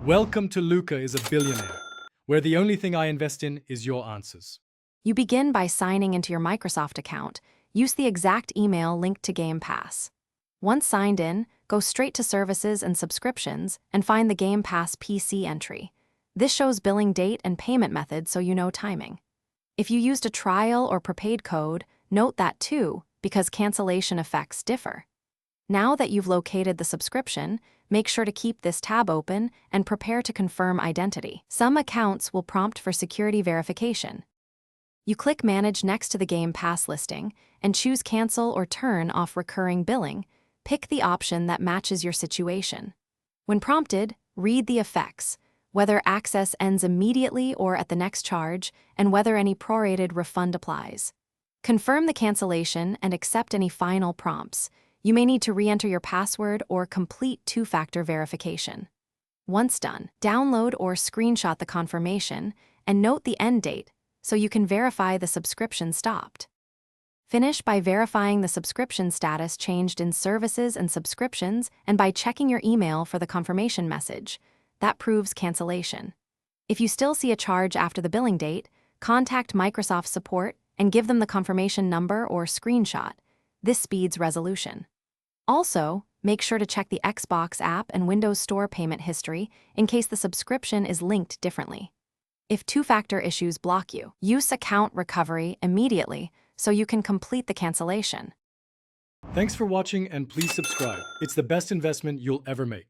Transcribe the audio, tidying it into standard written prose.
Welcome to Luca is a Billionaire, where the only thing I invest in is your answers. You begin by signing into your Microsoft account. Use the exact email linked to Game Pass. Once signed in, go straight to Services and Subscriptions and find the Game Pass PC entry. This shows billing date and payment method so you know timing. If you used a trial or prepaid code, note that too, because cancellation effects differ. Now that you've located the subscription, make sure to keep this tab open and prepare to confirm identity. Some accounts will prompt for security verification. You click Manage next to the Game Pass listing and choose Cancel or Turn off recurring billing. Pick the option that matches your situation. When prompted, read the effects, whether access ends immediately or at the next charge, and whether any prorated refund applies. Confirm the cancellation and accept any final prompts. You may need to re-enter your password or complete two-factor verification. Once done, download or screenshot the confirmation and note the end date so you can verify the subscription stopped. Finish by verifying the subscription status changed in Services and Subscriptions and by checking your email for the confirmation message. That proves cancellation. If you still see a charge after the billing date, contact Microsoft support and give them the confirmation number or screenshot. This speeds resolution. Also, make sure to check the Xbox app and Windows Store payment history in case the subscription is linked differently. If two-factor issues block you, use account recovery immediately so you can complete the cancellation. Thanks for watching and please subscribe. It's the best investment you'll ever make.